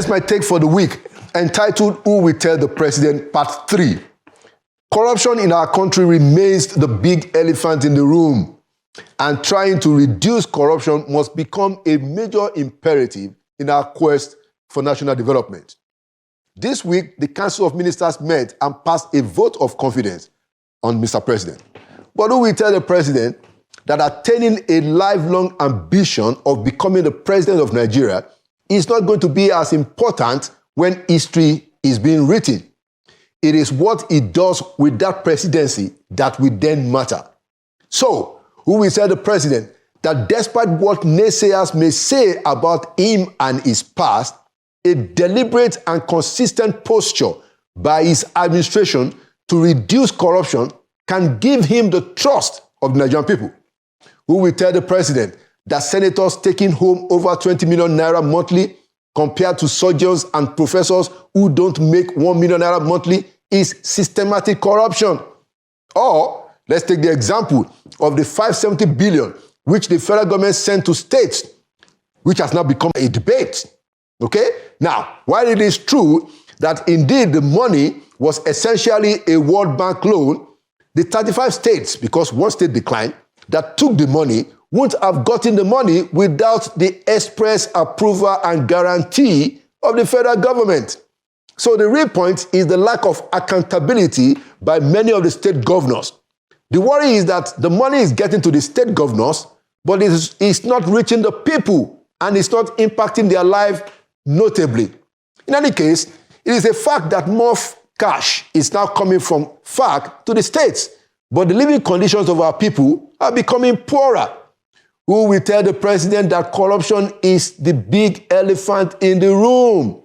Here's my take for the week, entitled Who Will Tell the President, Part 3. Corruption in our country remains the big elephant in the room, and trying to reduce corruption must become a major imperative in our quest for national development. This week, the Council of Ministers met and passed a vote of confidence on Mr. President. But who will tell the President that attaining a lifelong ambition of becoming the President of Nigeria is not going to be as important when history is being written? It is what he does with that presidency that will then matter. So, who will tell the President that despite what naysayers may say about him and his past, a deliberate and consistent posture by his administration to reduce corruption can give him the trust of the Nigerian people? Who will tell the President that senators taking home over 20 million naira monthly compared to surgeons and professors who don't make 1 million naira monthly is systematic corruption? Or let's take the example of the 570 billion which the federal government sent to states, which has now become a debate. Okay? Now, while it is true that indeed the money was essentially a World Bank loan, the 35 states, because one state declined, that took the money wouldn't have gotten the money without the express approval and guarantee of the federal government. So the real point is the lack of accountability by many of the state governors. The worry is that the money is getting to the state governors, but it's not reaching the people and it's not impacting their life notably. In any case, it is a fact that more cash is now coming from FARC to the states, but the living conditions of our people are becoming poorer. Who will tell the President that corruption is the big elephant in the room?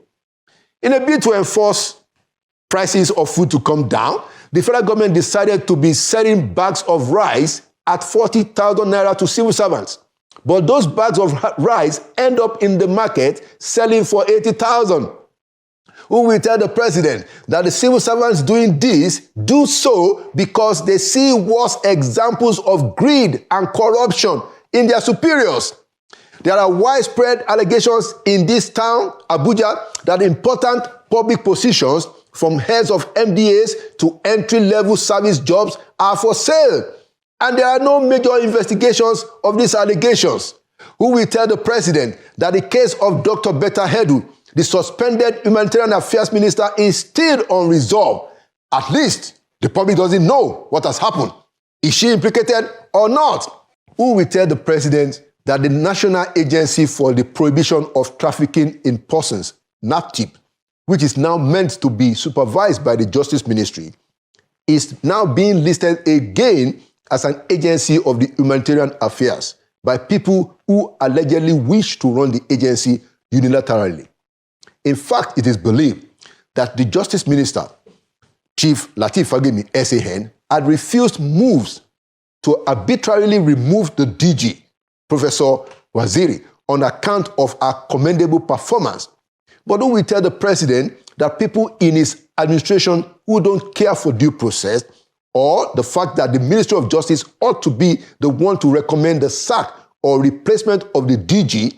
In a bid to enforce prices of food to come down, the federal government decided to be selling bags of rice at 40,000 naira to civil servants. But those bags of rice end up in the market selling for 80,000. Who will tell the President that the civil servants doing this do so because they see worse examples of greed and corruption in their superiors? There are widespread allegations in this town, Abuja, that important public positions from heads of MDAs to entry-level service jobs are for sale. And there are no major investigations of these allegations. Who will tell the President that the case of Dr. Betta Hedu, the suspended humanitarian affairs minister, is still unresolved? At least the public doesn't know what has happened. Is she implicated or not? Who will tell the President that the National Agency for the Prohibition of Trafficking in Persons, NAPTIP, which is now meant to be supervised by the Justice Ministry, is now being listed again as an agency of the humanitarian affairs by people who allegedly wish to run the agency unilaterally? In fact, it is believed that the Justice Minister, Chief Lateef Fagbemi, SAN, had refused moves to arbitrarily remove the DG, Professor Waziri, on account of her commendable performance. But who will tell the President that people in his administration who don't care for due process, or the fact that the Ministry of Justice ought to be the one to recommend the sack or replacement of the DG,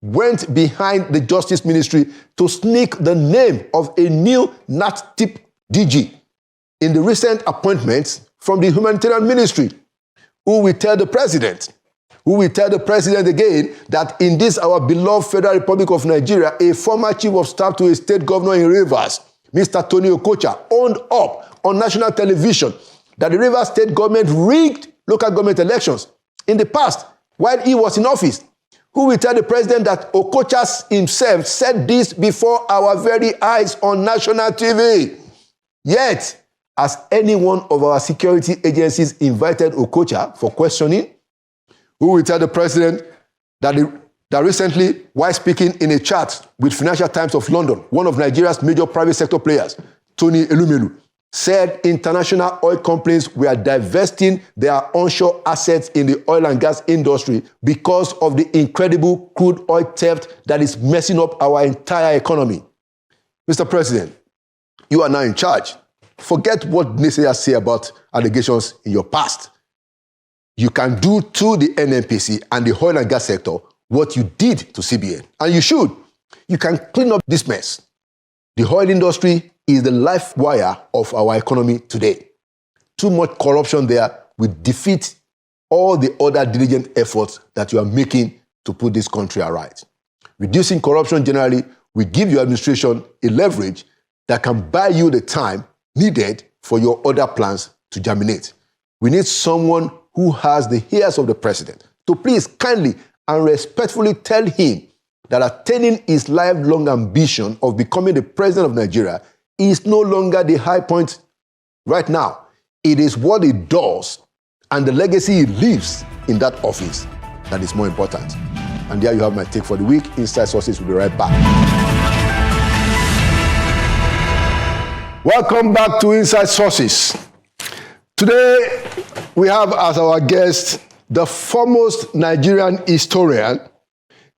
went behind the Justice Ministry to sneak the name of a new NAPTIP DG in the recent appointments from the Humanitarian Ministry? Who will tell the President? Who will tell the President again that in this our beloved Federal Republic of Nigeria, a former chief of staff to a state governor in Rivers, Mr. Toyin owned up on national television that the Rivers state government rigged local government elections in the past while he was in office? Who will tell the President that Okocha himself said this before our very eyes on national TV? Yet, has any one of our security agencies invited Okocha for questioning? Who will tell the President that recently, while speaking in a chat with Financial Times of London, one of Nigeria's major private sector players, Tony Elumelu, said international oil companies were divesting their onshore assets in the oil and gas industry because of the incredible crude oil theft that is messing up our entire economy? Mr. President, you are now in charge. Forget what naysayers say about allegations in your past. You can do to the NNPC and the oil and gas sector what you did to CBN, and you should. You can clean up this mess. The oil industry is the life wire of our economy today. Too much corruption there will defeat all the other diligent efforts that you are making to put this country aright. Reducing corruption generally will give your administration a leverage that can buy you the time needed for your other plans to germinate. We need someone who has the ears of the president to please kindly and respectfully tell him that attaining his lifelong ambition of becoming the president of Nigeria is no longer the high point right now. It is what he does and the legacy he leaves in that office that is more important. And there you have my take for the week. Inside Sources will be right back. Welcome back to Inside Sources. Today, we have as our guest the foremost Nigerian historian.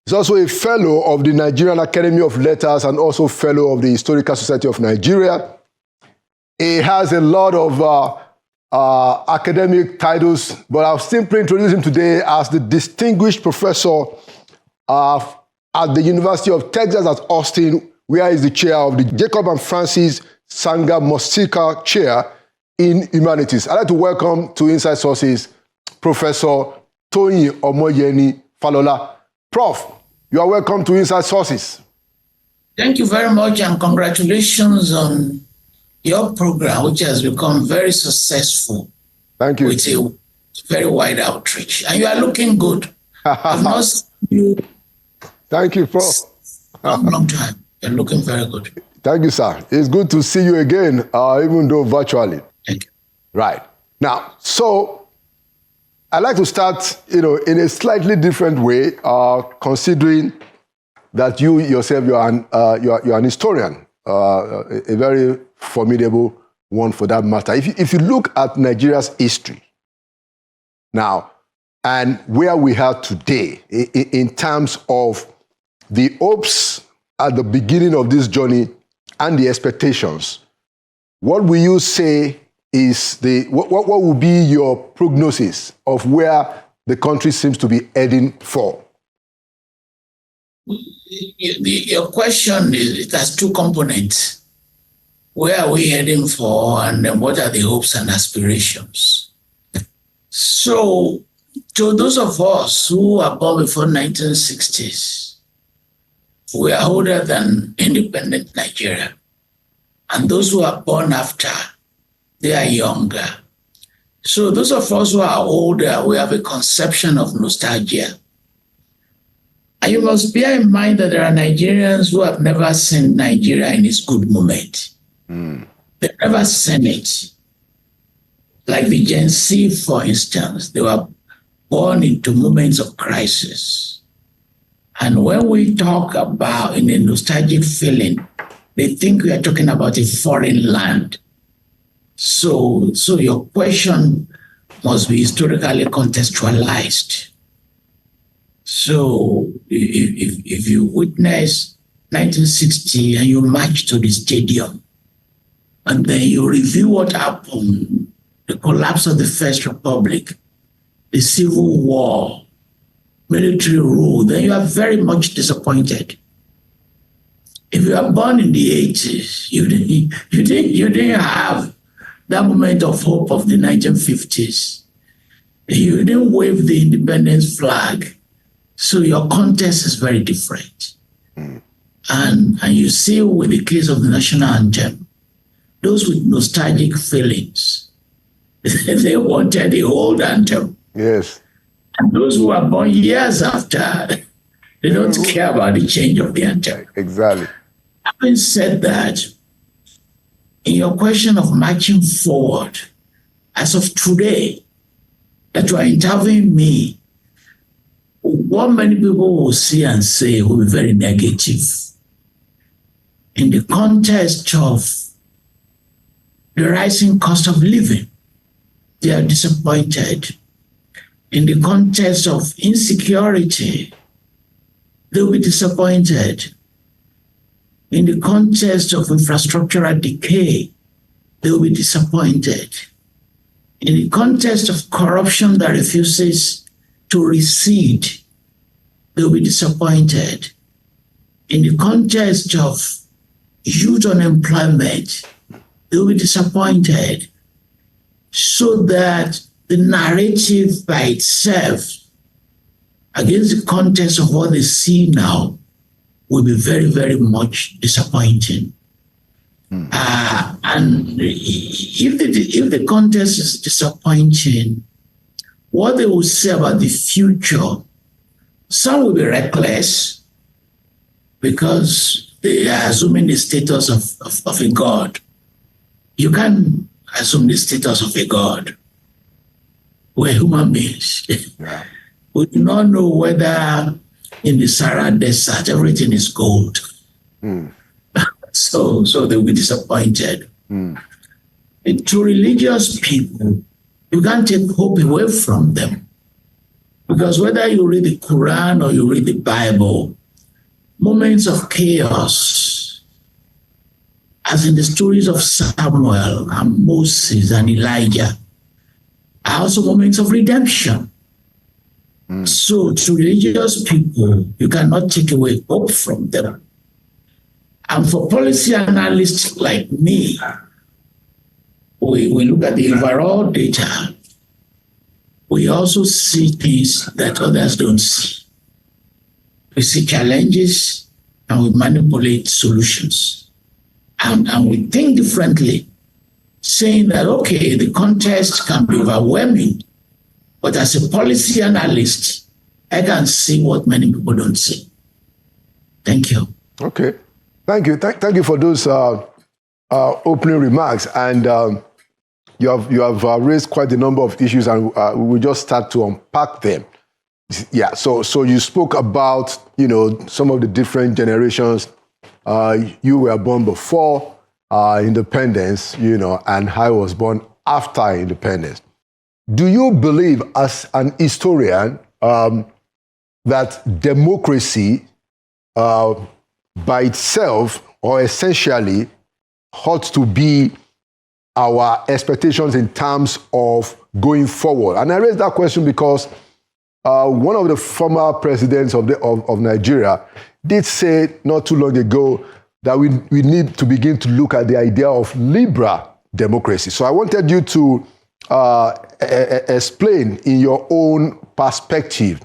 He's also a fellow of the Nigerian Academy of Letters and also fellow of the Historical Society of Nigeria. He has a lot of academic titles, but I'll simply introduce him today as the distinguished professor at the University of Texas at Austin, where he's the chair of the Jacob and Francis Sanga Mosika Chair in Humanities. I'd like to welcome to Inside Sources Professor Toyin Omoyeni Falola. Prof, you are welcome to Inside Sources. Thank you very much and congratulations on your program, which has become very successful. Thank you. With a very wide outreach. And you are looking good. I've not seen you. Thank you, Prof. Long time. You're looking very good. Thank you, sir. It's good to see you again, even though virtually. Thank you. Right. Now, so I'd like to start, in a slightly different way, considering that you yourself, you're an historian, a very formidable one for that matter. If you look at Nigeria's history now and where we are today in terms of the hopes at the beginning of this journey and the expectations, what will you say is what will be your prognosis of where the country seems to be heading for? Your question it has two components. Where are we heading for, and then what are the hopes and aspirations? So, to those of us who are born before 1960s, we are older than independent Nigeria. And those who are born after, they are younger. So those of us who are older, we have a conception of nostalgia. And you must bear in mind that there are Nigerians who have never seen Nigeria in its good moment. They've never seen it. Like the Gen Z, for instance, they were born into moments of crisis. And when we talk about in a nostalgic feeling, they think we are talking about a foreign land. So your question must be historically contextualized. So if you witness 1960 and you march to the stadium, and then you review what happened, the collapse of the First Republic, the Civil War, military rule, then you are very much disappointed. If you are born in the 80s, you didn't have that moment of hope of the 1950s. You didn't wave the independence flag. So your context is very different. And you see with the case of the national anthem, those with nostalgic feelings, they wanted the old anthem. Yes. And those who are born years after, they don't care about the change of the anthem. Exactly. Having said that, in your question of marching forward, as of today, that you are interviewing me, what many people will see and say will be very negative. In the context of the rising cost of living, they are disappointed. In the context of insecurity, they will be disappointed. In the context of infrastructural decay, they will be disappointed. In the context of corruption that refuses to recede, they will be disappointed. in the context of youth unemployment, they will be disappointed. So that the narrative by itself, against the context of what they see now, will be very, very much disappointing. And if the context is disappointing, what they will say about the future, some will be reckless because they are assuming the status of a god. You can't assume the status of a god. We're human beings. Yeah. We do not know whether in the Sahara Desert everything is gold. So they'll be disappointed. And to religious people, you can't take hope away from them. Because whether you read the Quran or you read the Bible, moments of chaos, as in the stories of Samuel and Moses and Elijah, are also moments of redemption. So to religious people, you cannot take away hope from them. And for policy analysts like me, we look at the overall data. We also see things that others don't see. We see challenges and we manipulate solutions. And we think differently, saying that, okay, the context can be overwhelming, but as a policy analyst, I can see what many people don't see. Thank you. Okay. Thank you. Thank you for those opening remarks. And you have raised quite a number of issues, and we will just start to unpack them. Yeah. So you spoke about, some of the different generations. You were born before independence, and I was born after independence. Do you believe, as an historian, that democracy by itself or essentially ought to be our expectations in terms of going forward? And I raise that question because one of the former presidents of Nigeria did say not too long ago that we need to begin to look at the idea of liberal democracy. So I wanted you to explain in your own perspective,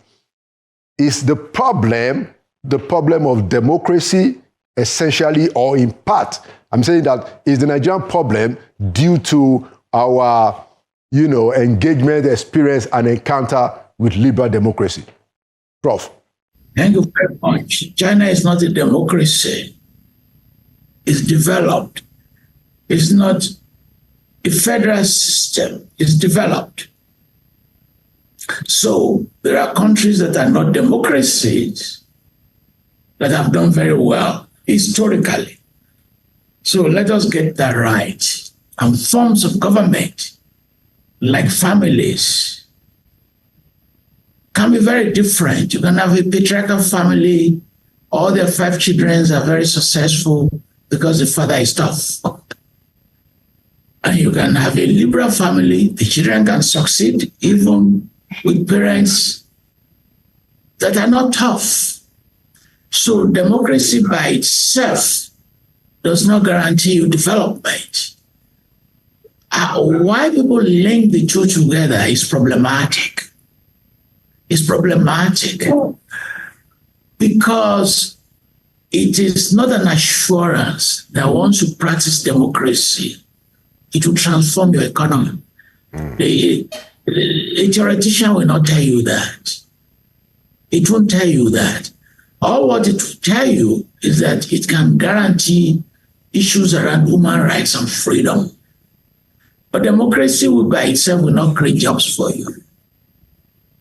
is the problem of democracy essentially or in part? I'm saying that is the Nigerian problem due to our, engagement, experience, and encounter with liberal democracy? Prof. Thank you very much. China is not a democracy. It's developed. It's not a federal system. It's developed. So there are countries that are not democracies that have done very well historically. So let us get that right. And forms of government, like families, can be very different. You can have a patriarchal family, all their 5 children are very successful because the father is tough. And you can have a liberal family, the children can succeed even with parents that are not tough. So democracy by itself does not guarantee you development. Why people link the two together is problematic. It's problematic because it is not an assurance that once you practice democracy, it will transform your economy. A theoretician will not tell you that. It won't tell you that. All what it will tell you is that it can guarantee issues around human rights and freedom. But democracy by itself will not create jobs for you.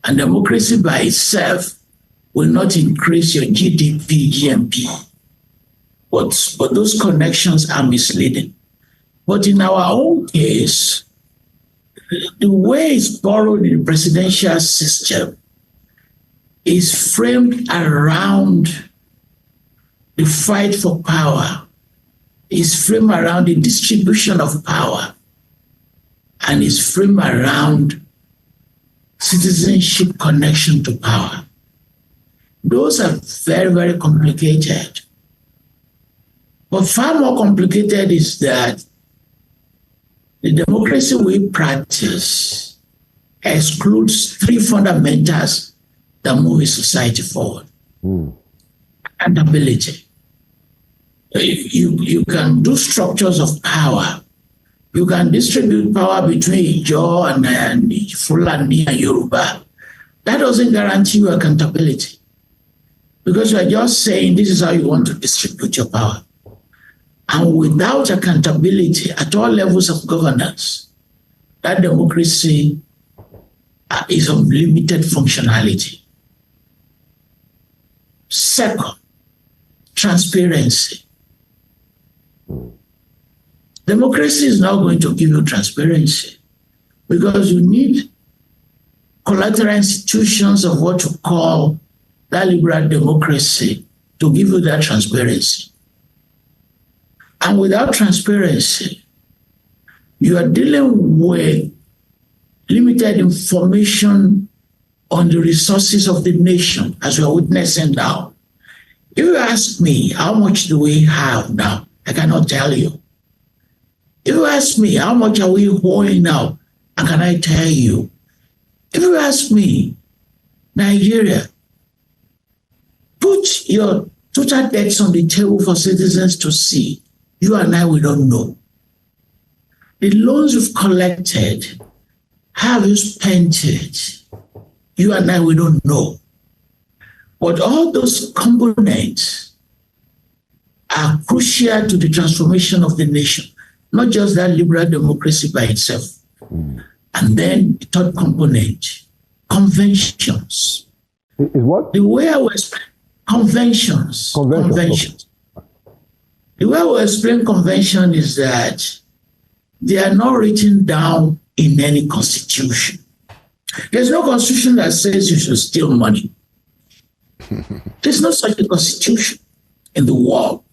And democracy by itself will not increase your GDP, GMP. But those connections are misleading. But in our own case, the way it's borrowed in the presidential system is framed around the fight for power, is framed around the distribution of power, and is framed around citizenship connection to power. Those are very, very complicated. But far more complicated is that the democracy we practice excludes three fundamentals that move a society forward. Accountability. You can do structures of power. You can distribute power between Ijaw and Fulani and Yoruba. That doesn't guarantee you accountability, because you are just saying this is how you want to distribute your power. And without accountability at all levels of governance, that democracy is of limited functionality. Second, transparency. Democracy is not going to give you transparency, because you need collateral institutions of what you call that liberal democracy to give you that transparency. And without transparency, you are dealing with limited information on the resources of the nation, as we are witnessing now. If you ask me, how much do we have now? I cannot tell you. If you ask me, how much are we owing now? How can I tell you? If you ask me, Nigeria, put your total debts on the table for citizens to see. You and I, we don't know. The loans you've collected, how have you spent it? You and I, we don't know. But all those components are crucial to the transformation of the nation, not just that liberal democracy by itself. And then the third component, conventions. Is what? The way I will explain conventions. The way I will explain convention is that they are not written down in any constitution. There's no constitution that says you should steal money. There's no such a constitution in the world.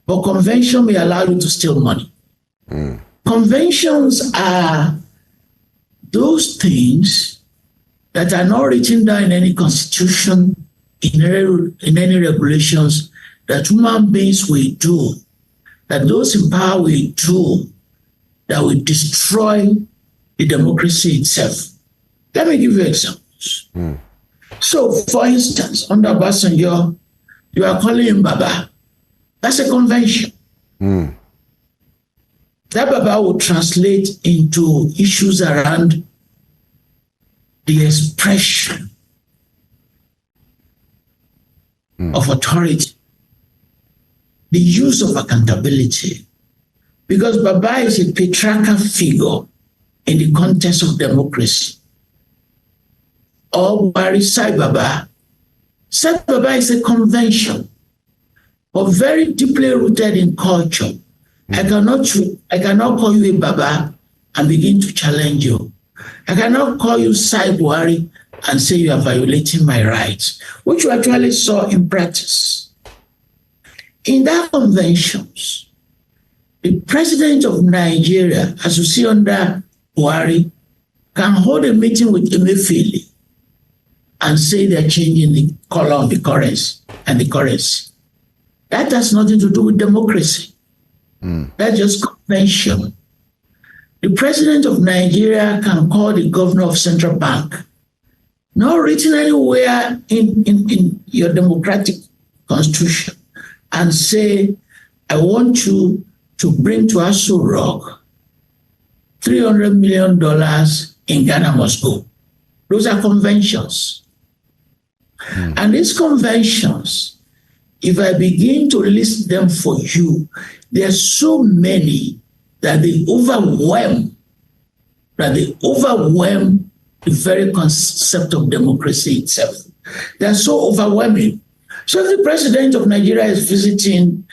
But convention may allow you to steal money. Conventions are those things that are not written down in any constitution, in any regulations, that human beings will do, that those in power will do, that will destroy the democracy itself. Let me give you examples. So, for instance, under Obasanjo, you are calling him Baba. That's a convention. That Baba will translate into issues around the expression of authority, the use of accountability, because Baba is a patriarchal figure in the context of democracy. Or Buhari Sai Baba. Sai Baba is a convention, but very deeply rooted in culture. I cannot call you a Baba and begin to challenge you. I cannot call you Sai Buhari and say you are violating my rights, which you actually saw in practice. In that conventions, the president of Nigeria, as you see under Buhari, can hold a meeting with Emefiele and say they're changing the color of the currency and the currency. That has nothing to do with democracy. That's just convention. The president of Nigeria can call the governor of central bank, not written anywhere in your democratic constitution, and say, I want you to bring to Aso Rock $300 million in Ghana must go. Those are conventions. And these conventions, if I begin to list them for you, there are so many that they overwhelm the very concept of democracy itself. They are so overwhelming. So if the president of Nigeria is visiting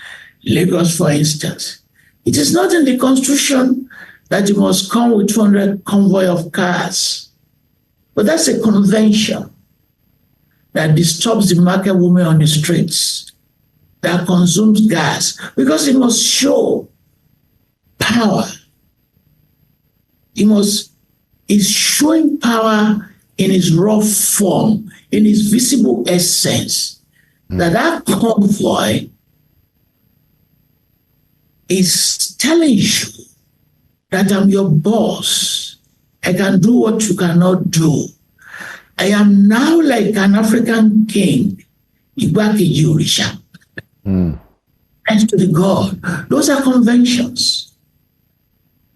Lagos, for instance, it is not in the constitution that you must come with 200 convoy of cars. But that's a convention that disturbs the market woman on the streets, that consumes gas, because it must show power. It's showing power in its raw form, in its visible essence, that convoy is telling you that I'm your boss. I can do what you cannot do. I am now like an African king. Igbákejì òrìṣà. Thanks to the God. Those are conventions.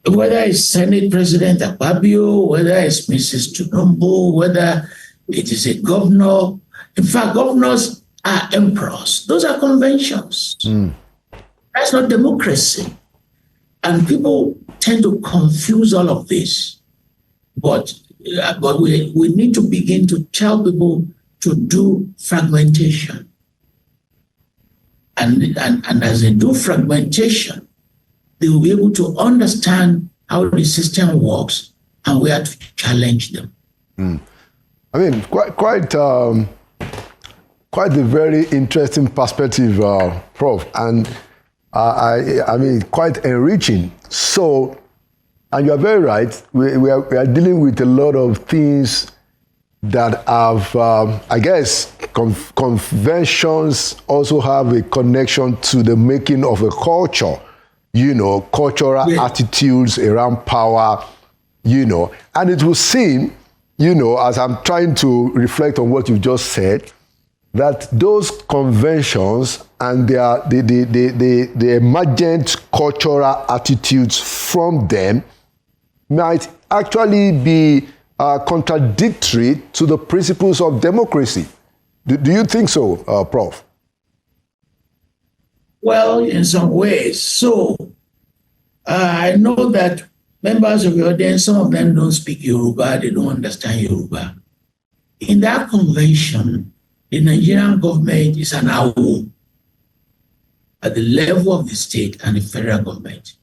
Whether it's Senate President Akpabio, whether it's Mrs. Tinubu, whether it is a governor. In fact, governors are emperors. Those are conventions. That's not democracy. And people tend to confuse all of this. But we need to begin to tell people to do fragmentation. And as they do fragmentation, they will be able to understand how the system works and where to challenge them. I mean, quite a very interesting perspective, Prof, and I mean, quite enriching. So, and you are very right. We are dealing with a lot of things that have, I guess, conventions also have a connection to the making of a culture, cultural attitudes around power, and it will seem, as I'm trying to reflect on what you just said, that those conventions and the emergent cultural attitudes from them might actually be contradictory to the principles of democracy. Do you think so, Prof? Well, in some ways. So I know that members of your audience, some of them don't speak Yoruba, they don't understand Yoruba. In that convention, the Nigerian government is an AWO at the level of the state and the federal government.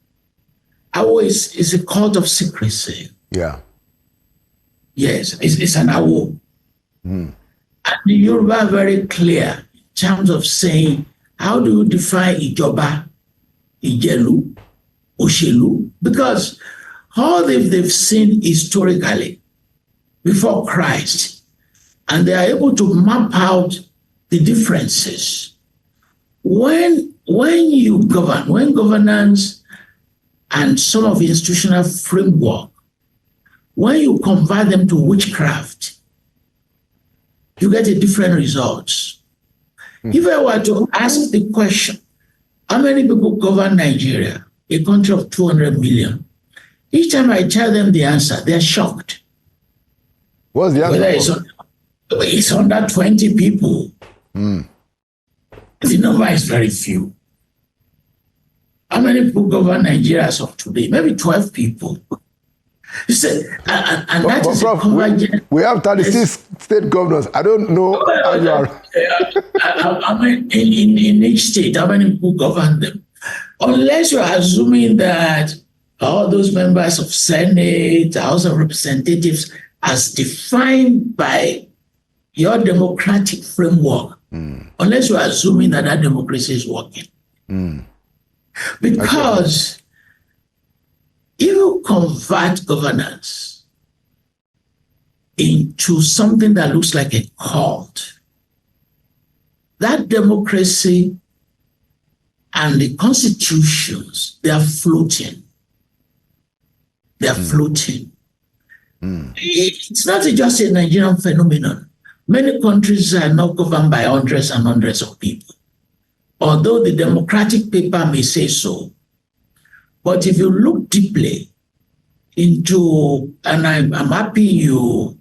AWO is a cult of secrecy. Yeah. Yes, it's an AWO. And the Yoruba are very clear in terms of saying, how do you define Ijoba, Ijelu, Oshelu? Because all they've seen historically before Christ, and they are able to map out the differences. When you govern, when governance and some of the institutional framework, when you convert them to witchcraft, you get a different results. If I were to ask the question, how many people govern Nigeria, a country of 200 million? Each time I tell them the answer, they're shocked. What's the answer? Whether it's under 20 people. The number is very few. How many people govern Nigeria as of today? Maybe 12 people. You say, and that is Prof, we have 36 state governors. I don't know how you are. I mean, in each state, how many people govern them? Unless you're assuming that all those members of Senate, House of Representatives, as defined by your democratic framework, unless you're assuming that democracy is working. Because if you convert governance into something that looks like a cult, that democracy and the constitutions, they are floating. They are floating. It's not just a Nigerian phenomenon. Many countries are not governed by hundreds and hundreds of people, although the democratic paper may say so. But if you look deeply into, and I'm happy you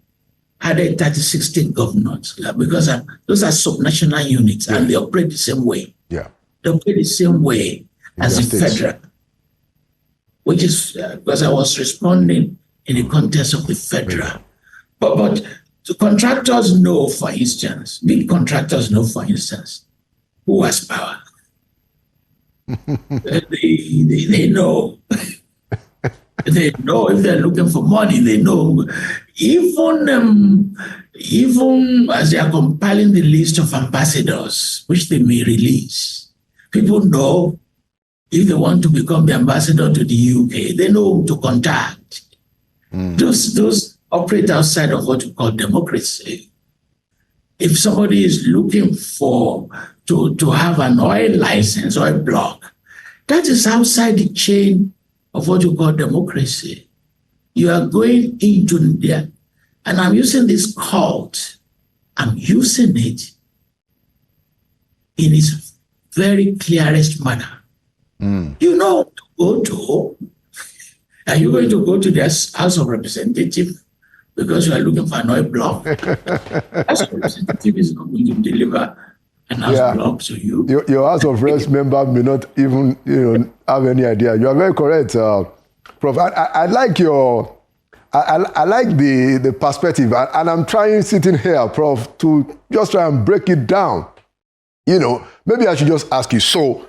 added 36 state governors, because those are subnational units and they operate the same way. Yeah. They operate the same way as the federal, which is because I was responding in the context of the federal. But the contractors know, for instance, big contractors know, for instance, who has power. They know. They know if they're looking for money. They know. Even as they are compiling the list of ambassadors, which they may release, people know if they want to become the ambassador to the UK, they know who to contact. Those operate outside of what we call democracy. If somebody is looking to have an oil license or a block, That is outside the chain of what you call democracy. You are going into there, and I'm using this cult. I'm using it in its very clearest manner. You know, to go to, are you going to go to the House of Representatives because you are looking for an oil block? House of Representatives is not going to deliver an house block to you. Your House of Reps member may not even have any idea. You are very correct, Prof. I like your, I like the perspective, and I'm trying sitting here, Prof, to just try and break it down. Maybe I should just ask you. So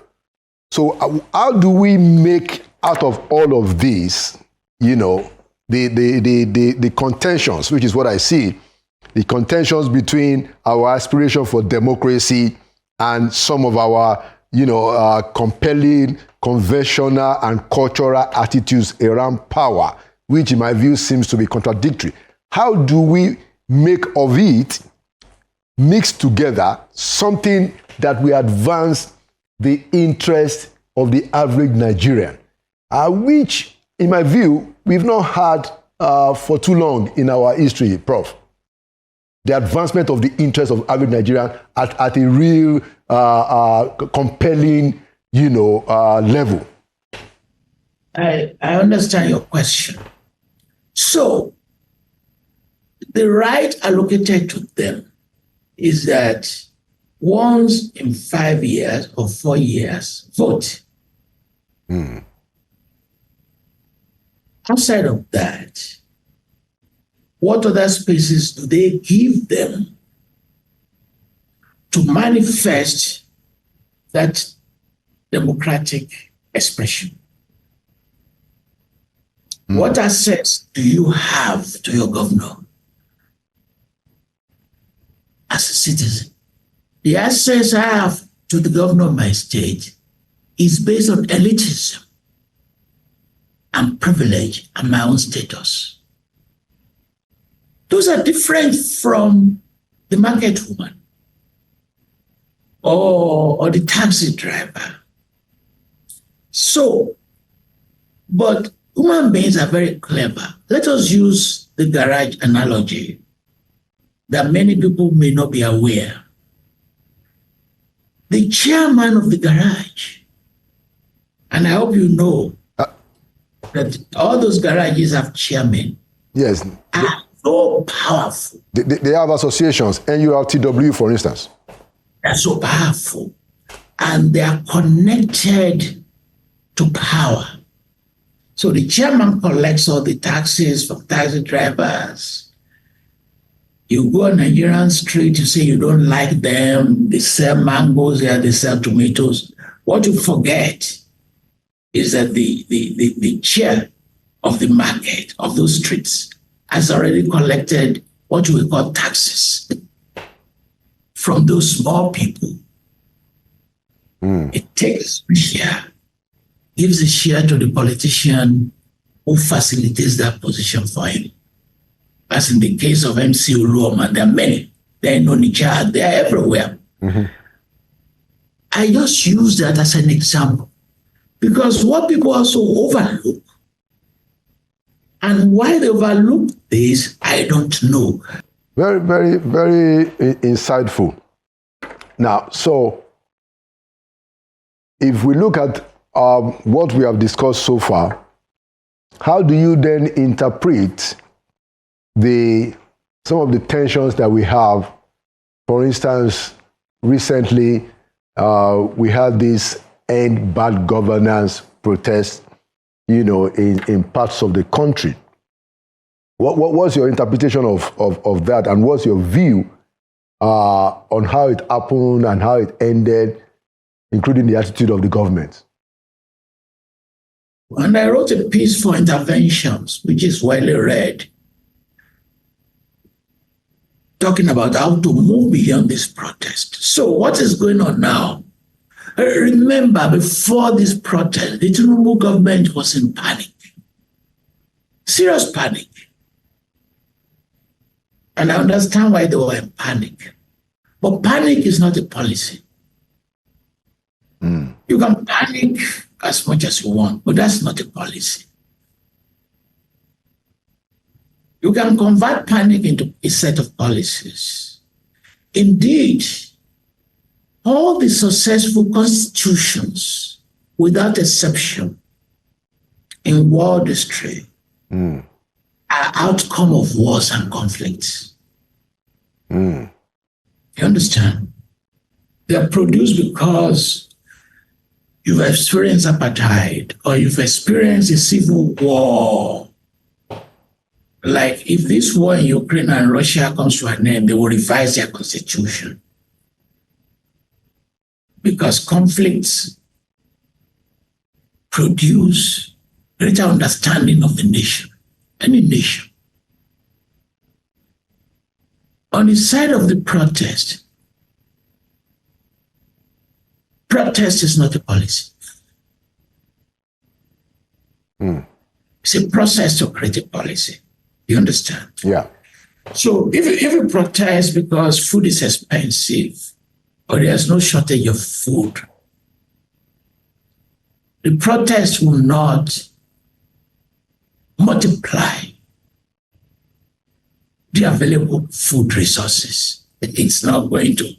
how do we make out of all of this, the contentions, which is what I see, the contentions between our aspiration for democracy and some of our, compelling conventional and cultural attitudes around power, which in my view seems to be contradictory. How do we make of it, mix together, something that we advance the interest of the average Nigerian, which, in my view, we've not had for too long in our history, Prof. The advancement of the interest of average Nigerian at a real compelling, level. I understand your question. So, the right allocated to them is that once in 5 years or 4 years, vote. Outside of that, what other spaces do they give them to manifest that democratic expression? What access do you have to your governor as a citizen? The access I have to the governor of my state is based on elitism and privilege and my own status. Those are different from the market woman or the taxi driver. So, but human beings are very clever. Let us use the garage analogy that many people may not be aware. The chairman of the garage, and I hope you know that all those garages have chairmen. Yes. Are so powerful. They have associations, NURTW, for instance. They're so powerful. And they are connected to power. So the chairman collects all the taxes from taxi drivers. You go on Nigerian street, you say you don't like them, they sell mangoes here, they sell tomatoes. What you forget is that the chair of the market of those streets has already collected what we call taxes from those small people. It takes a share, gives a share to the politician who facilitates that position for him. As in the case of MC Uluoma, there are many. They're in Onitsha, they are everywhere. I just use that as an example because what people also overlook, and why they overlook this, I don't know. Very, very, very insightful. Now, so if we look at what we have discussed so far, how do you then interpret some of the tensions that we have? For instance, recently we had this end bad governance protest, in parts of the country. What was your interpretation of that, and what's your view on how it happened and how it ended, including the attitude of the government? And I wrote a piece for Interventions, which is widely read, talking about how to move beyond this protest. So what is going on now? Remember, before this protest, the Tinubu government was in panic, serious panic. And I understand why they were in panic. But panic is not a policy. You can panic as much as you want, but that's not a policy. You can convert panic into a set of policies. Indeed, all the successful constitutions, without exception, in world history, are outcome of wars and conflicts. You understand? They are produced because you've experienced apartheid or you've experienced a civil war. Like if this war in Ukraine and Russia comes to an end, they will revise their constitution. Because conflicts produce greater understanding of the nation, any nation. On the side of the protest is not a policy. It's a process to create a policy. You understand? Yeah. So if you protest because food is expensive or there's no shortage of food, the protest will not multiply the available food resources. It's not going to,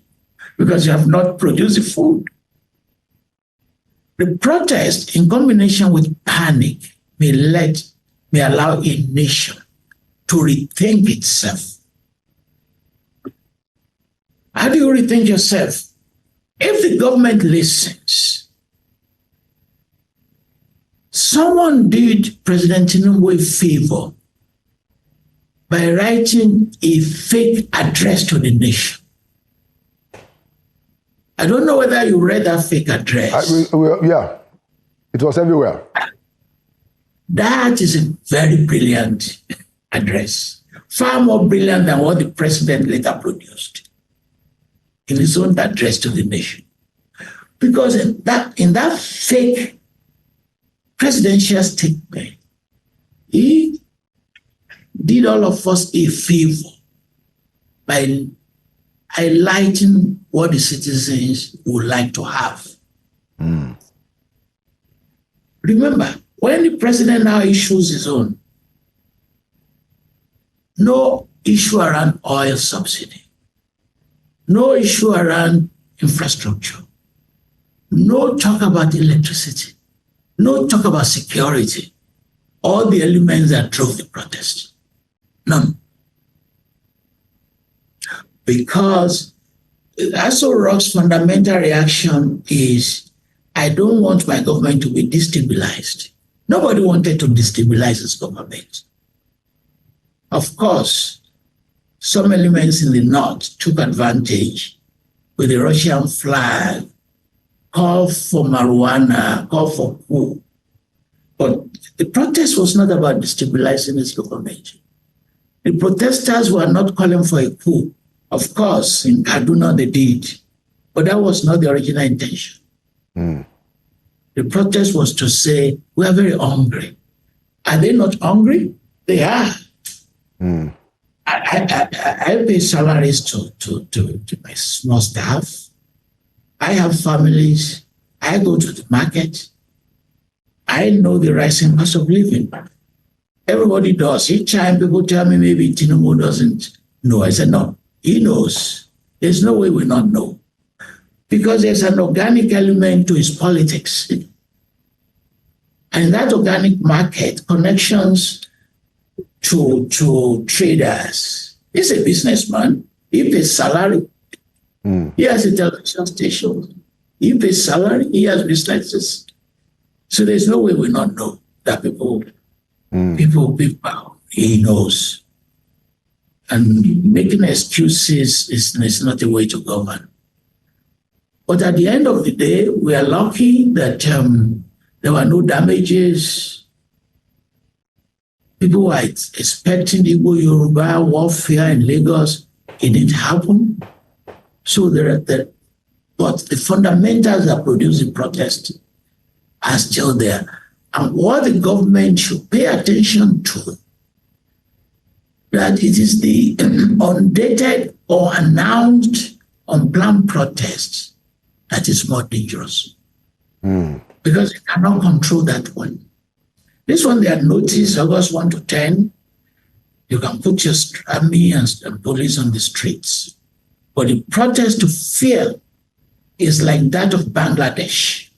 because you have not produced the food. The protest, in combination with panic, may allow a nation to rethink itself. How do you rethink yourself? If the government listens, someone did President Tinubu a favor by writing a fake address to the nation. I don't know whether you read that fake address. Yeah, it was everywhere. That is a very brilliant address, far more brilliant than what the president later produced in his own address to the nation. Because in that fake presidential statement, he did all of us a favor by highlighting what the citizens would like to have. Remember, when the president now issues his own, no issue around oil subsidy, no issue around infrastructure, no talk about electricity, no talk about security, all the elements that drove the protest. None. Because Aso Rock's fundamental reaction is, I don't want my government to be destabilized. Nobody wanted to destabilize his government. Of course, some elements in the north took advantage with the Russian flag, called for marijuana, called for coup. But the protest was not about destabilizing his government. The protesters were not calling for a coup. Of course, in Kaduna they did, but that was not the original intention. The protest was to say, we are very hungry. Are they not hungry? They are. I pay salaries to my small staff. I have families. I go to the market. I know the rising cost of living. Everybody does. Each time people tell me maybe Tinubu doesn't know, I said, no, he knows. There's no way we not know. Because there's an organic element to his politics. And that organic market, connections to traders. He's a businessman. He pays salary. He has a television station. He pays salary. He has businesses. So there's no way we not know that people, he knows. And making excuses is not a way to govern. But at the end of the day, we are lucky that there were no damages. People were expecting Igbo Yoruba warfare in Lagos. It didn't happen. So but the fundamentals that produce the protest are still there. And what the government should pay attention to, that it is the undated or announced unplanned protests that is more dangerous. because they cannot control that one. This one, they had noticed August 1 to 10, you can put your army and police on the streets. But the protest to fear is like that of Bangladesh,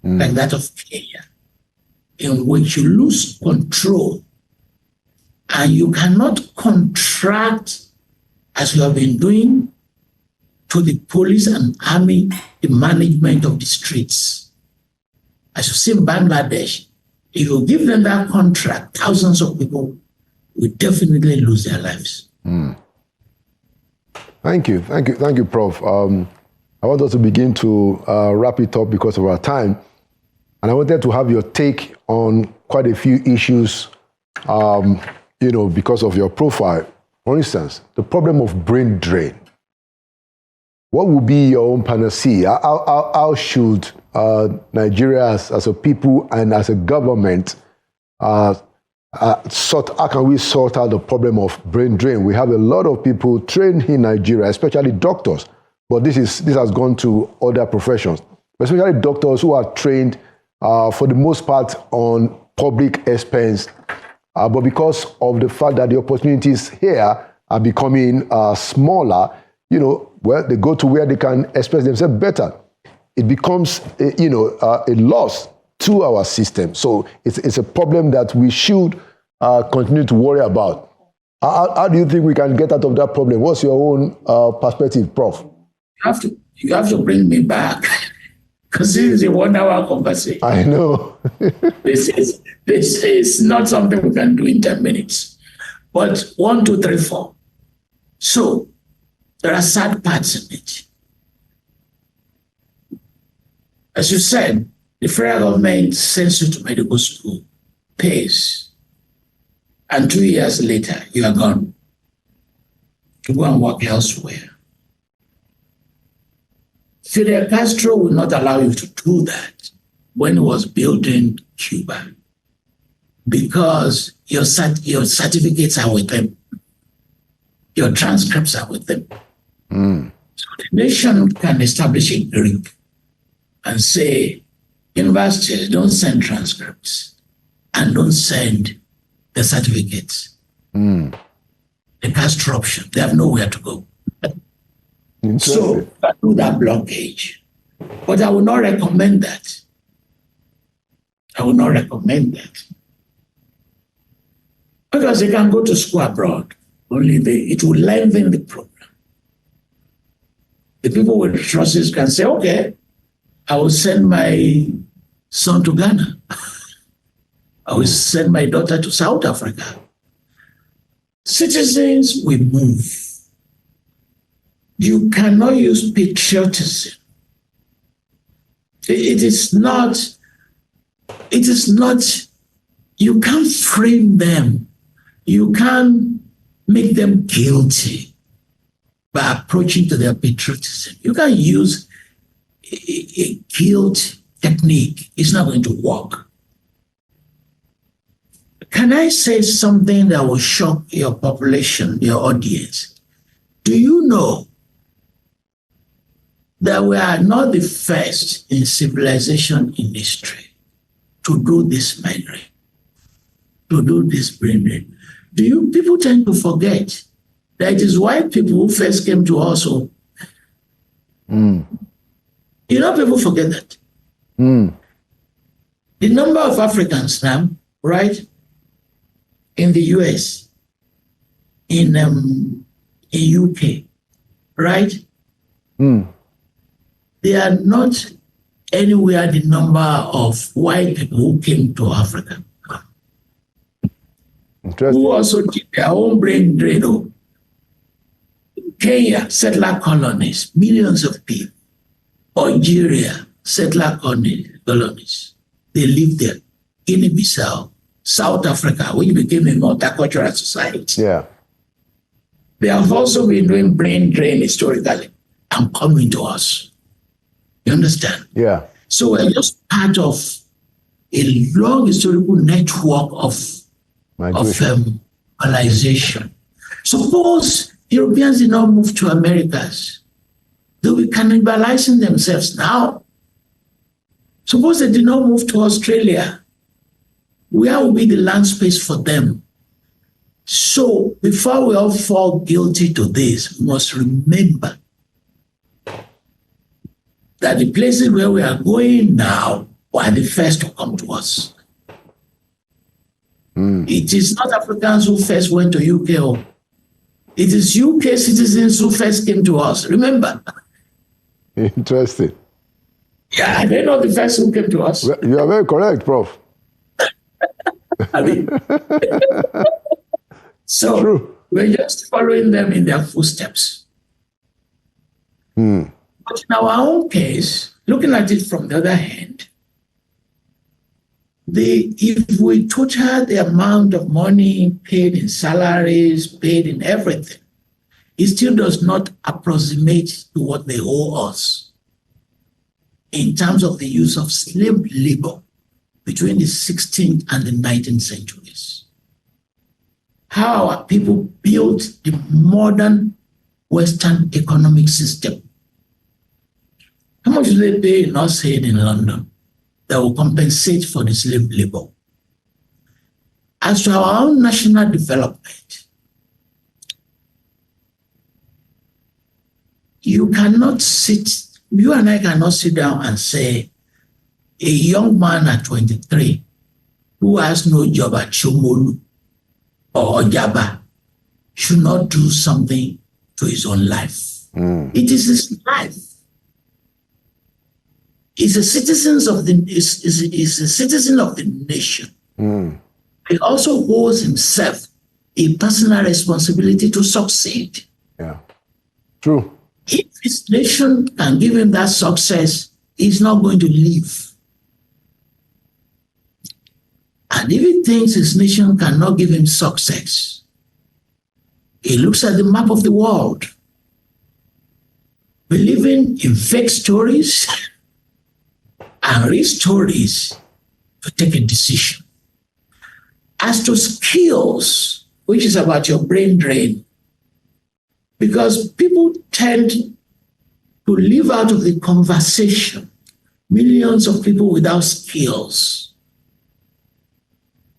like that of Kenya, in which you lose control and you cannot contract, as you have been doing, to the police and army, the management of the streets. As you see in Bangladesh, if you give them that contract, thousands of people will definitely lose their lives. Thank you, Prof. I want us to begin to wrap it up because of our time. And I wanted to have your take on quite a few issues, because of your profile. For instance, the problem of brain drain. What would be your own panacea? How should Nigeria as a people and as a government how can we sort out the problem of brain drain? We have a lot of people trained in Nigeria, especially doctors, but this has gone to other professions, especially doctors who are trained for the most part on public expense, but because of the fact that the opportunities here are becoming smaller, they go to where they can express themselves better. It becomes, a loss to our system. So it's a problem that we should continue to worry about. How do you think we can get out of that problem? What's your own perspective, Prof? You have to bring me back, because this is a 1 hour conversation. I know. This is not something we can do in 10 minutes. But 1, 2, 3, 4. So there are sad parts in it. As you said, the federal government sends you to medical school, pays, and 2 years later, you are gone to go and work elsewhere. Fidel Castro will not allow you to do that when he was building Cuba, because your certificates are with them. Your transcripts are with them. So the nation can establish a group and say, universities, don't send transcripts and don't send the certificates. The Castro option, they have nowhere to go. So I do that blockage. But I would not recommend that. Because they can go to school abroad. Only it will lengthen the program. The people with resources can say, okay, I will send my son to Ghana. I will send my daughter to South Africa. Citizens will move. You cannot use patriotism. It is not, you can't frame them. You can't make them guilty by approaching to their patriotism. You can use a guilt technique. It's not going to work. Can I say something that will shock your population, your audience? Do you know that we are not the first in civilization in history to do this mining, to do this brain drain? People tend to forget that it is white people who first came to us. People forget that. The number of Africans now, right, in the US, in UK, right? They are not anywhere the number of white people who came to Africa. Who also did their own brain drain. Kenya, settler colonies, millions of people. Algeria, settler colonies. They lived there. Guinea-Bissau, South Africa, which became a multicultural society. Yeah. They have also been doing brain drain historically and coming to us. You understand? Yeah. So we're just part of a long historical network of colonization. Suppose Europeans did not move to Americas, they'll be cannibalizing themselves now. Suppose they did not move to Australia, where will be the land space for them? So before we all fall guilty to this, we must remember that the places where we are going now were the first to come to us. It is not Africans who first went to UK. It is UK citizens who first came to us. Remember? Interesting. Yeah, they're not the first who came to us. You are very correct, Prof. I mean, so True. we're just following them in their footsteps. But in our own case, looking at it from the other hand, if we total the amount of money paid in salaries, paid in everything, it still does not approximate to what they owe us in terms of the use of slave labor between the 16th and the 19th centuries. How our people built the modern Western economic system. How much do they pay in us here in London that will compensate for the slave labor? As to our own national development, you and I cannot sit down and say a young man at 23 who has no job at Chomolu or Ojaba should not do something to his own life. It is his life. He's a citizen of the nation. He also holds himself a personal responsibility to succeed. Yeah. True. If his nation can give him that success, he's not going to leave. And if he thinks his nation cannot give him success, he looks at the map of the world, believing in fake stories and read stories to take a decision. As to skills, which is about your brain drain, because people tend to leave out of the conversation millions of people without skills.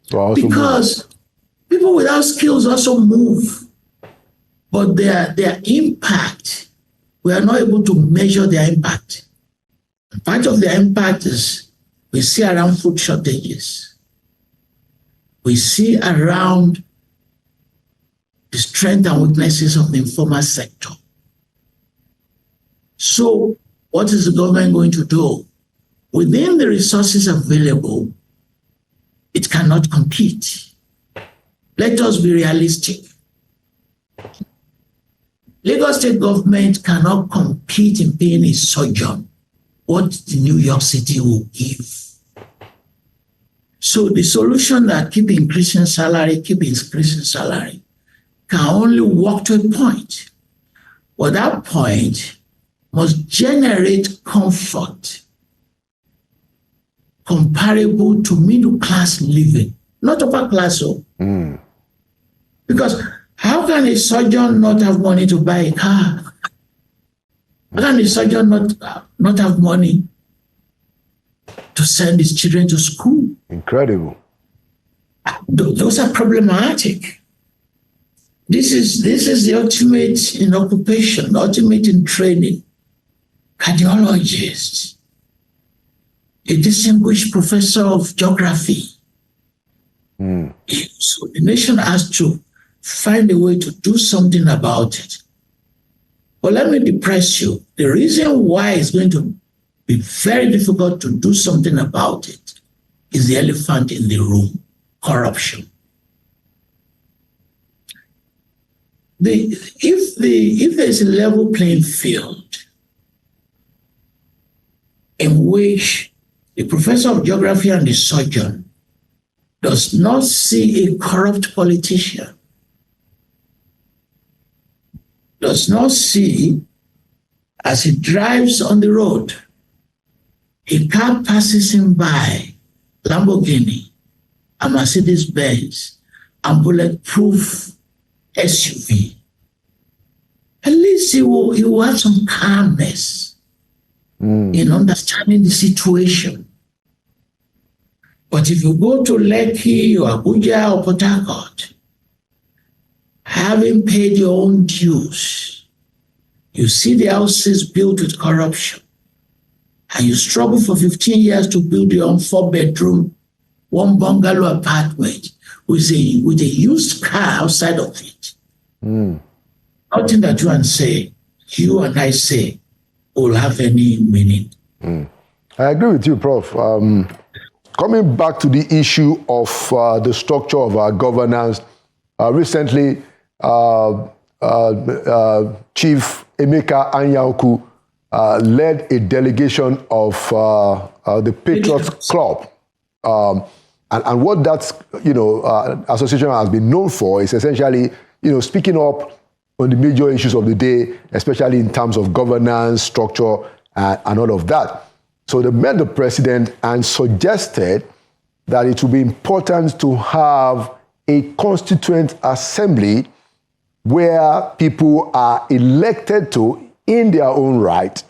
Because people without skills also move, but their impact, we are not able to measure their impact. Part of their impact is we see around food shortages. We see around the strengths and weaknesses of the informal sector. So what is the government going to do? Within the resources available, it cannot compete. Let us be realistic. Lagos State government cannot compete in paying a sojourn what the New York City will give. So the solution that keep increasing salary can only work to a point. But that point must generate comfort comparable to middle class living, not upper class. Because how can a surgeon not have money to buy a car? How can a surgeon not have money to send his children to school? Incredible. Those are problematic. This is the ultimate in occupation, ultimate in training. Cardiologist, a distinguished professor of geography. So the nation has to find a way to do something about it. But let me depress you. The reason why it's going to be very difficult to do something about it is the elephant in the room, corruption. If there's a level playing field in which the professor of geography and the surgeon does not see a corrupt politician, does not see as he drives on the road, a car passes him by, Lamborghini, a Mercedes-Benz, and bulletproof SUV. At least he will have some calmness in understanding the situation But if you go to Lekki or Abuja or Port Harcourt, having paid your own dues, you see the houses built with corruption, and you struggle for 15 years to build your own 4-bedroom, 1 bungalow apartment with a used car outside of it. Nothing that you and I say will have any meaning. I agree with you, Prof. Coming back to the issue of the structure of our governance, recently Chief Emeka Anyaoku led a delegation of the Patriots Club. And what that association has been known for is essentially speaking up on the major issues of the day, especially in terms of governance, structure, and all of that. So they met the president and suggested that it would be important to have a constituent assembly where people are elected to in their own right,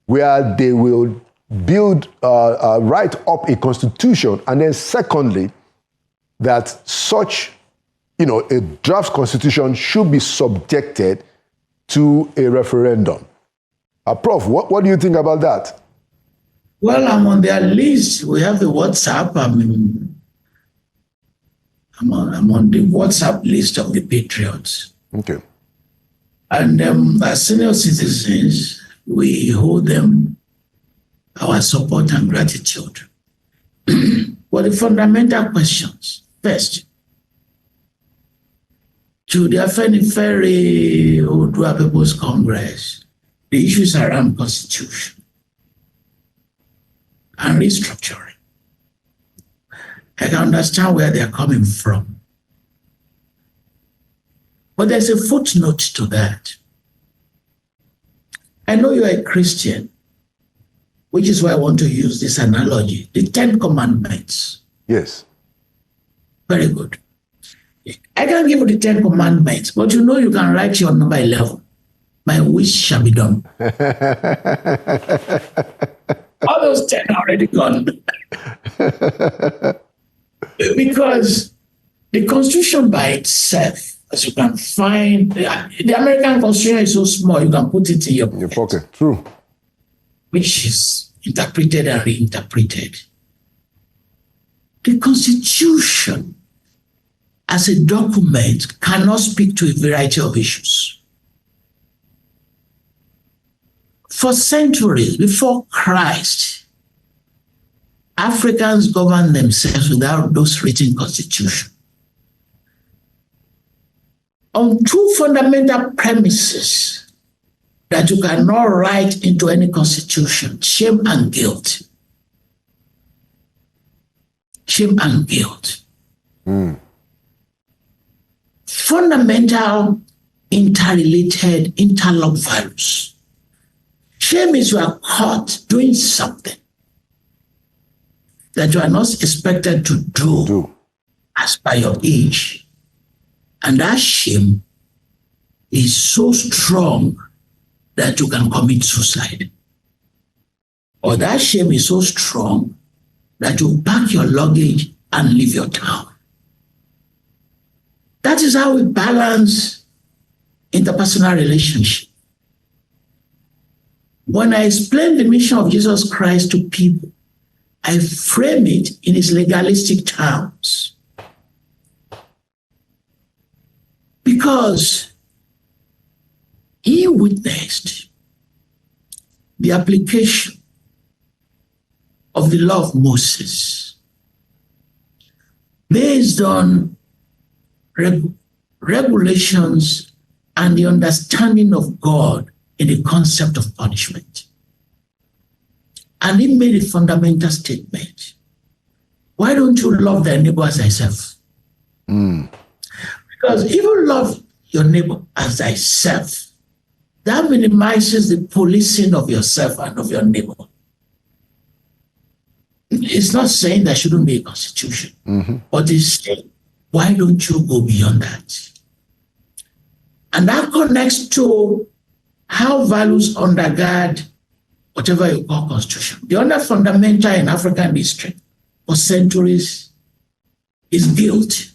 where they will build, write up a constitution, and then secondly, that such, a draft constitution should be subjected to a referendum. Prof, what do you think about that? Well, I'm on their list. We have the WhatsApp. I'm on the WhatsApp list of the Patriots. Okay. And as senior citizens, we hold them our support and gratitude. But the fundamental questions, first, to the Afenifere Odua People's Congress, the issues around constitution and restructuring. I can understand where they're coming from. But there's a footnote to that. I know you're a Christian, which is why I want to use this analogy. The 10 Commandments. Yes. Very good. I can give you the 10 Commandments, but you can write your number 11. My wish shall be done. All those 10 are already gone. Because the Constitution by itself, as you can find, the American Constitution is so small, you can put it in your pocket. True. Which is interpreted and reinterpreted. The Constitution as a document cannot speak to a variety of issues. For centuries before Christ, Africans governed themselves without those written constitutions. On 2 fundamental premises that you cannot write into any constitution: shame and guilt. Shame and guilt. Fundamental, interrelated, interlocked values. Shame is you are caught doing something that you are not expected to do as by your age. And that shame is so strong that you can commit suicide. Or that shame is so strong that you pack your luggage and leave your town. That is how we balance interpersonal relationship. When I explain the mission of Jesus Christ to people, I frame it in its legalistic terms. Because he witnessed the application of the law of Moses based on regulations and the understanding of God in the concept of punishment. And he made a fundamental statement. Why don't you love thy neighbor as thyself? Because if you love your neighbor as thyself, that minimizes the policing of yourself and of your neighbor. It's not saying there shouldn't be a constitution, but it's saying, why don't you go beyond that? And that connects to how values undergird whatever you call constitution. The other fundamental in African history for centuries is guilt.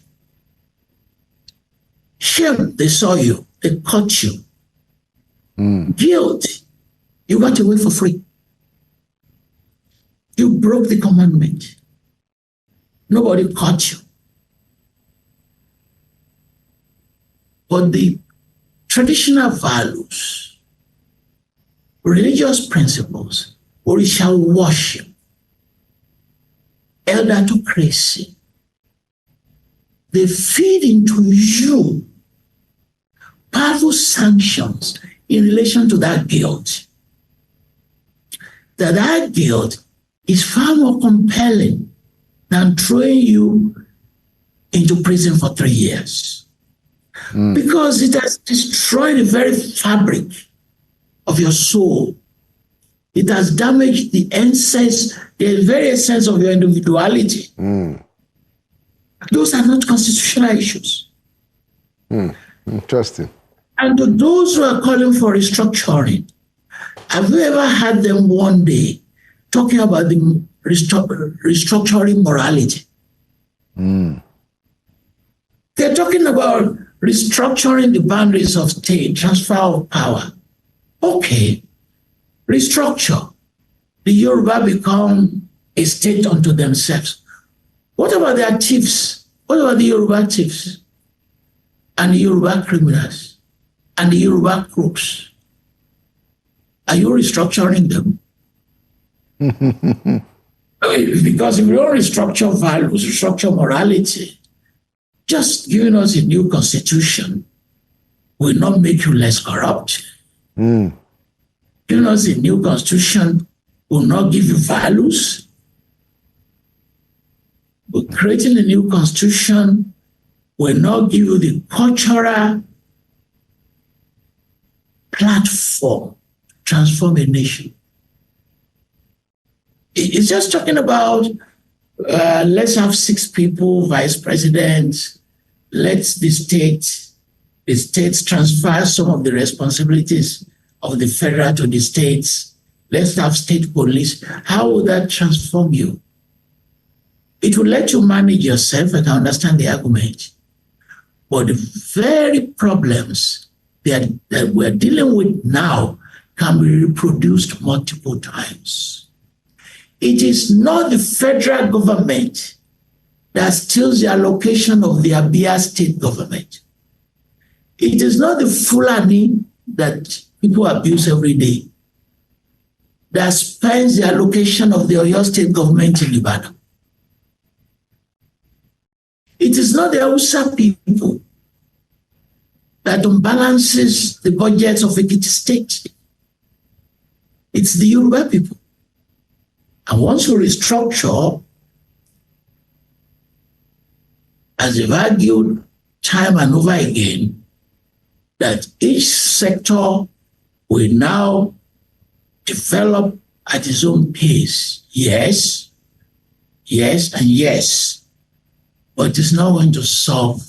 Shame, they saw you, they caught you. Guilt, you got away for free. You broke the commandment. Nobody caught you. But the traditional values, religious principles, Orisha worship, elderocracy, they feed into you powerful sanctions in relation to that guilt. That guilt is far more compelling than throwing you into prison for 3 years. Because it has destroyed the very fabric of your soul. It has damaged the very essence of your individuality. Those are not constitutional issues. Interesting. And to those who are calling for restructuring, have you ever had them one day talking about the restructuring morality? They're talking about restructuring the boundaries of state, transfer of power. Okay, restructure. The Yoruba become a state unto themselves. What about their chiefs? What about the Yoruba chiefs? And the Yoruba criminals? And the Yoruba crooks? Are you restructuring them? Because if you don't restructure values, restructure morality, just giving us a new constitution will not make you less corrupt. Giving us a new constitution will not give you values. But creating a new constitution will not give you the cultural platform to transform a nation. It's just talking about let's have 6 people, vice presidents. Let the states transfer some of the responsibilities of the federal to the states. Let's have state police. How will that transform you? It will let you manage yourself. I can understand the argument. But the very problems that we're dealing with now can be reproduced multiple times. It is not the federal government that steals the allocation of the Abia state government. It is not the Fulani that people abuse every day that spends the allocation of the Oyo state government in Ibadan. It is not the Hausa people that unbalances the budgets of Ekiti state. It's the Yoruba people. And once you restructure, as they've argued time and over again, that each sector will now develop at its own pace. Yes, and yes, but it's not going to solve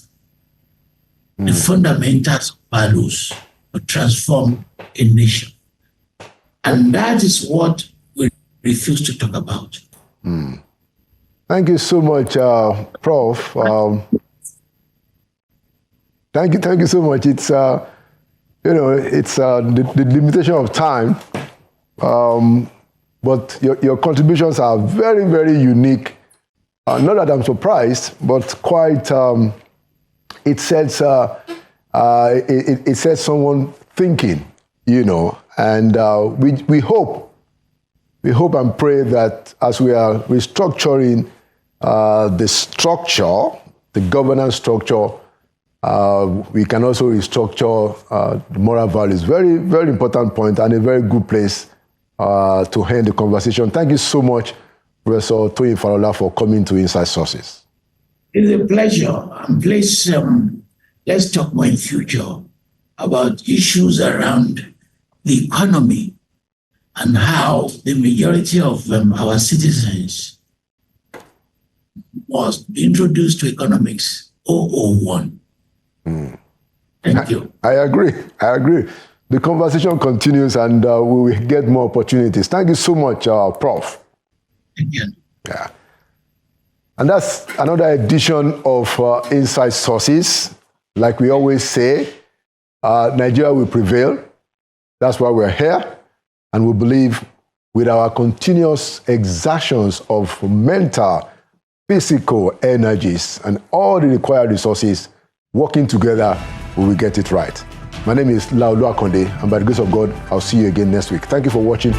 the fundamentals of values to transform a nation. And that is what we refuse to talk about. Thank you so much, Prof. Thank you so much. It's it's the limitation of time, but your contributions are very, very unique. Not that I'm surprised, but quite. It sets someone thinking, and we hope and pray that as we are restructuring the structure, the governance structure, we can also restructure the moral values. Very, very important point and a very good place to end the conversation. Thank you so much, Professor Toyin Falola, for coming to Inside Sources. It's a pleasure. And please, let's talk more in future about issues around the economy and how the majority of our citizens was introduced to economics 001. Thank you. I agree. The conversation continues and we will get more opportunities. Thank you so much, Prof. Thank you. Yeah. And that's another edition of Inside Sources. Like we always say, Nigeria will prevail. That's why we're here. And we believe with our continuous exertions of mental, physical energies, and all the required resources, working together, we will get it right. My name is Falola, and by the grace of God, I'll see you again next week. Thank you for watching.